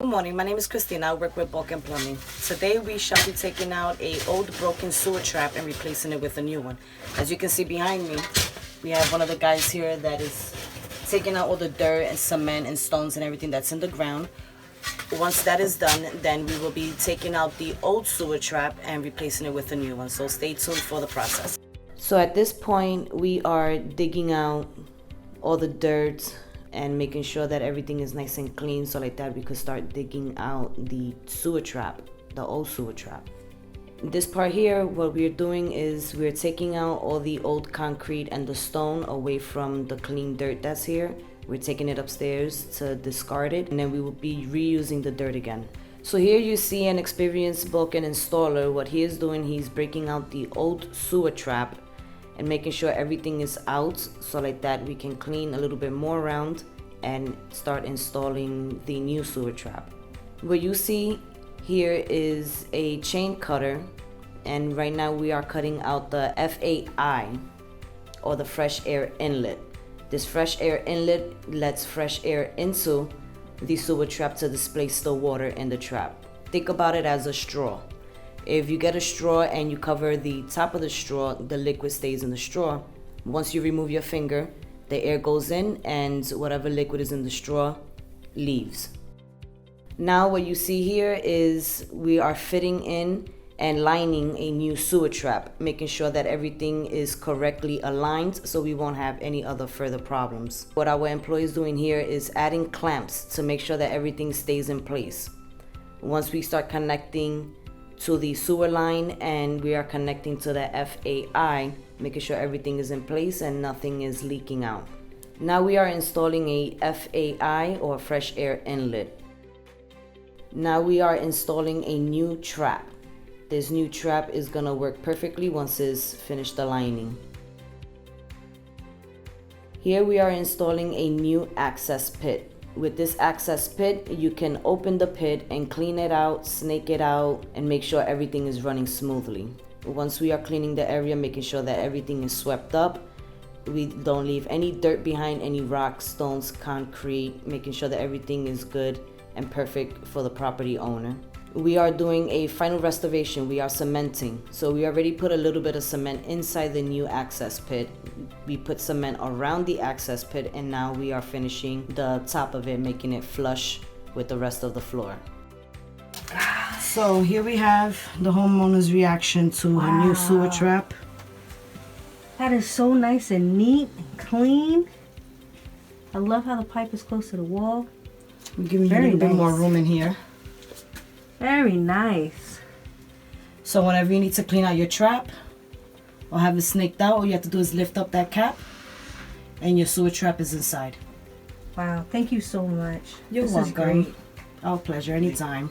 Good morning, my name is Christina. I work with Balkan Plumbing. Today we shall be taking out a old broken sewer trap and replacing it with a new one. As you can see behind me, we have one of the guys here that is taking out all the dirt and cement and stones and everything that's in the ground. Once that is done, then we will be taking out the old sewer trap and replacing it with a new one. So stay tuned for the process. So at this point, we are digging out all the dirt and making sure that everything is nice and clean, so like that we could start digging out the sewer trap, the old sewer trap. This part here, what we're doing is we're taking out all the old concrete and the stone away from the clean dirt that's here. We're taking it upstairs to discard it, and then we will be reusing the dirt again. So here you see an experienced Balkan installer. What he is doing, he's breaking out the old sewer trap and making sure everything is out, so like that we can clean a little bit more around and start installing the new sewer trap. What you see here is a chain cutter, and right now we are cutting out the F.A.I, or the fresh air inlet. This fresh air inlet lets fresh air into the sewer trap to displace the water in the trap. Think about it as a straw. If you get a straw and you cover the top of the straw, the liquid stays in the straw. Once you remove your finger, the air goes in and whatever liquid is in the straw leaves. Now what you see here is we are fitting in and lining a new sewer trap, making sure that everything is correctly aligned so we won't have any other further problems. What our employee is doing here is adding clamps to make sure that everything stays in place. Once we start connecting to the sewer line and we are connecting to the F.A.I, making sure everything is in place and nothing is leaking out. Now we are installing a F.A.I, or fresh air inlet. Now we are installing a new trap. This new trap is gonna work perfectly once it's finished aligning. Here we are installing a new access pit. With this access pit, you can open the pit and clean it out, snake it out, and make sure everything is running smoothly. Once we are cleaning the area, making sure that everything is swept up, we don't leave any dirt behind, any rocks, stones, concrete, making sure that everything is good and perfect for the property owner. We are doing a final restoration. We are cementing. So we already put a little bit of cement inside the new access pit. We put cement around the access pit, and now we are finishing the top of it, making it flush with the rest of the floor. So here we have the homeowner's reaction to a new sewer trap. That is so nice and neat and clean. I love how the pipe is close to the wall. We're giving you a little bit more room in here. Very nice. So whenever you need to clean out your trap or have it snaked out, all you have to do is lift up that cap and your sewer trap is inside. Wow, thank you so much. You're welcome. This is great. Our pleasure, anytime.